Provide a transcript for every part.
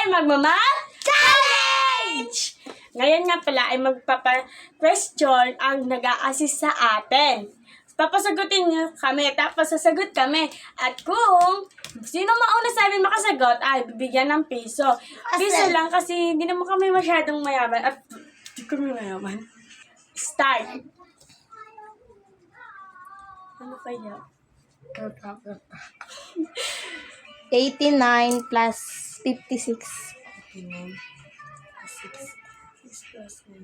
ay Challenge! Ngayon nga pala ay magpapa-question ang nag-a-assist sa atin. Papasagutin niyo kami, tapos sasagot kami. At kung sino mauna sa amin makasagot, ay bibigyan ng piso. Piso lang kasi hindi naman kami masyadong mayaman. At hindi kami mayaman. Start! Ano kaya? 89 plus 56. 89. 6 plus 9,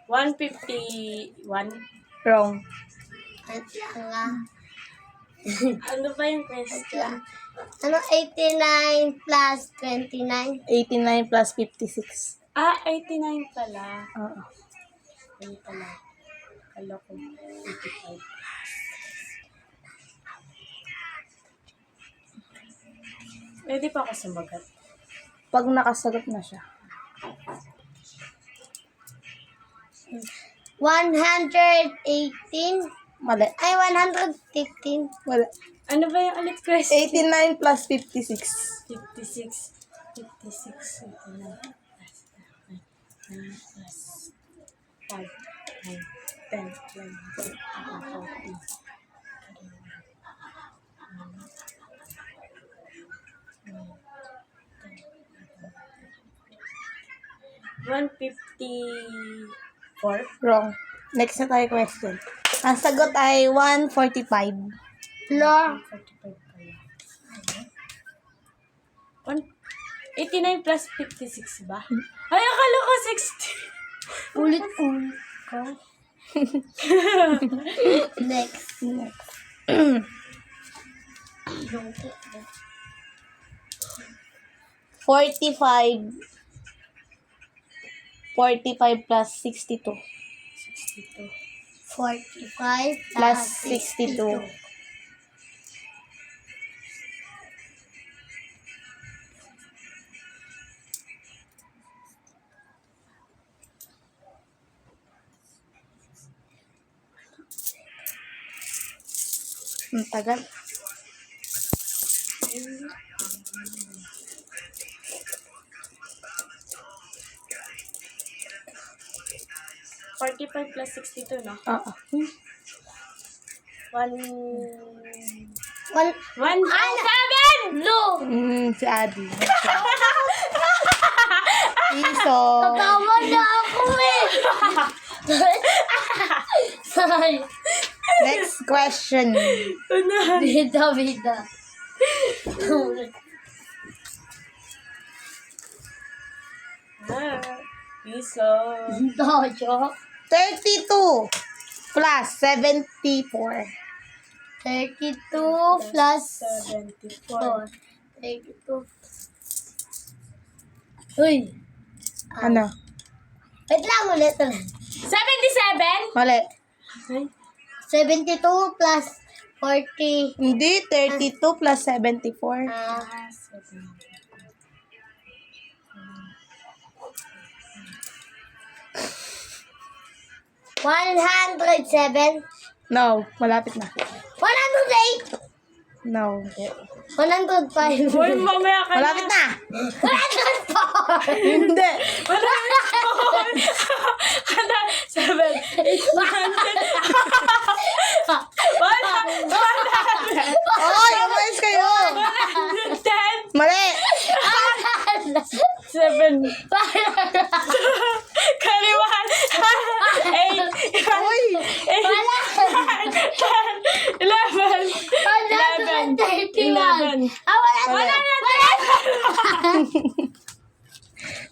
151. Wrong. Ano ba yung question? Ano 89 plus 29? 89 plus 56. 89 pala. Oo. Ayun pala. Kala ko 85. Pwede pa ako sumagot. Pag nakasagot na siya. 118? Mali. Ay, 115. Wala. Ano ba yung ulit question? 89 plus 56. 56. 56. 89 plus 5, 9, 10, 11, 12, 154. Wrong. Next na tayo question. Ang sagot ay 145. Lo. 45 pala. 89 plus 56 ba? Ay, akala ko 60. Ulit-ulit ko. Next. Next. 45. 45 plus 62. 62. 45 Plus 62. Ang tagal. $45 plus 62, no? Oo. 107! Lo. Si Adi. Piso. Tama na ako eh. Sorry. Next question. Bida. Piso. Dojo. 32 plus 74. 32 plus 74. 32. Uy. Ano? Wait lang, ulit. 77? Mali. Ay, 72 plus 40. Hindi, 32 plus 74. 107. No, malapit na. 108. No. 105. Uy, mamaya ka Malapit na. 104. Hindi. 7, 8, 100. Oy, umayos kayo. 110. Mali. 7. Kaliwan. 8. Oy. 11. 131. Mali.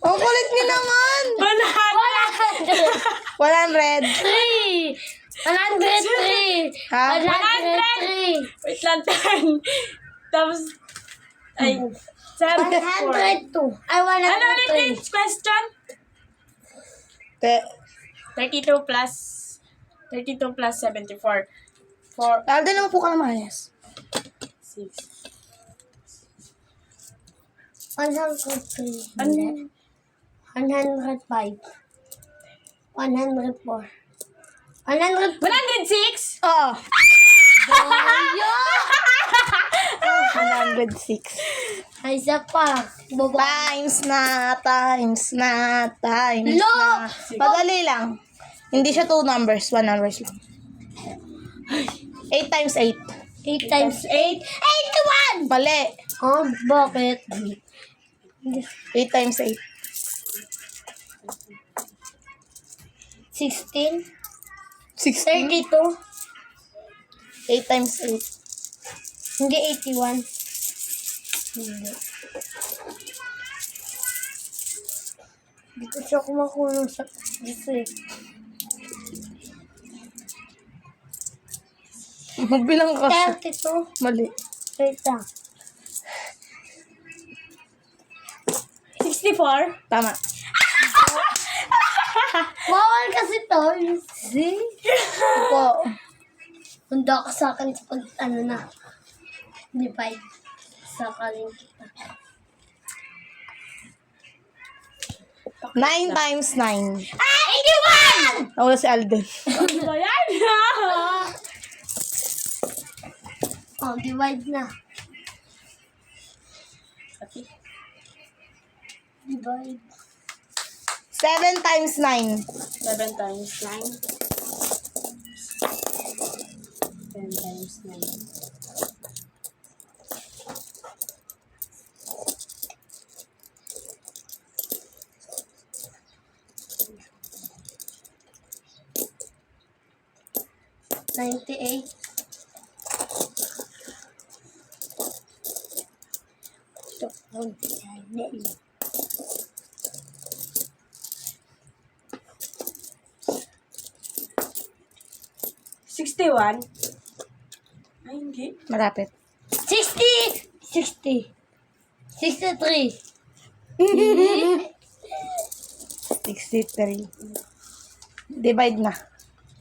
Ang kulit niyo naman. 100. 3. 103. Ha? 103. Wait lang, 10. Tapos, ay, 74. 102. Ay, Ano ulit 103. yung question? Te. 32 plus 74. 4, Aldo naman po ka na maayos. 6. 103. Ano? 105. 104. 100. 106? Oo. Ayo! 106. Ay, isa pa. Baba. Times na. Lo! Madali lang. Hindi siya 2 numbers, 1 numbers lang. 8 times 8. 8 times 8. 81! Mali. Oh, bakit? 8 times 8. 16? 16. 32? 8 times 8. Hindi 81. Hindi. Hindi ko siya kumakulong sa dito eh. Magbilang ka. 32. Mali. Wait lang. 64? Tama. Bawal kasi to. See? Opo. Handa ka sa akin pag ano na. Divide. Sa kaling kita. 9 times 9. 81! Nawala si Alden. Ano ba yan? Oh, divide na. Divide. 7 times 9. 7 times 9. 10 times 9. 98. Ito. 61? Ay, hindi. Malapit. 60! 60. 63. 63. Divide na.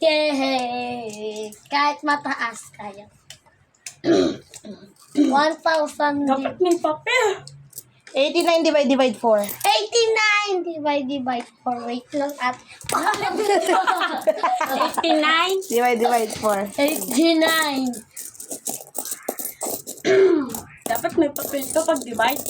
Yay! Kahit mataas kaya. 1,000. Dapat may papel. 89 divide 4. 89 divide 4. Wait lang at 89? Divide 4. 89. Dapat may papel ka pag divide.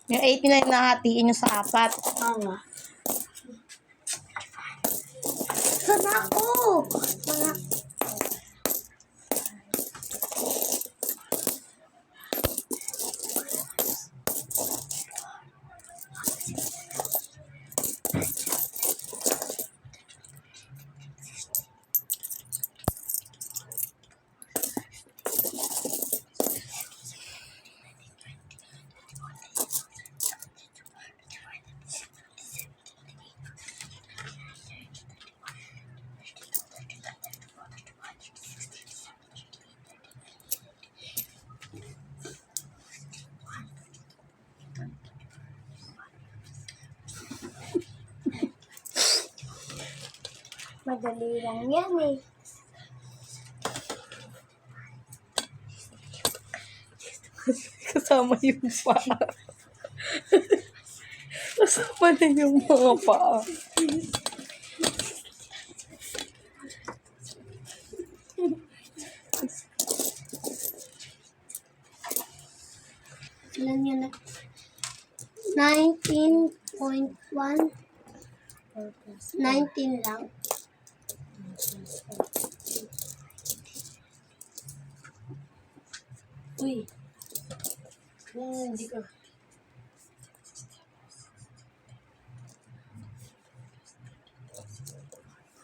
Yung 89 na hatiin nyo sa 4. Oo nga. Sana ako. Sana. Madali lang yan eh. Kasama yung paa. Kasama na yung mga paa. Ilan yun na? 19.1. 19 lang. Uy. Hindi ko.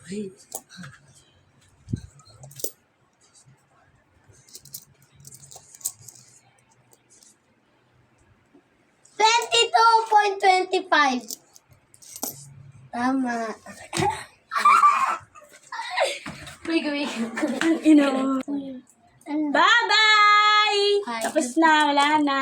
Uy. 25. Tama. Wait. Ino. Ano? Bye-bye! Hi. Tapos na, wala na.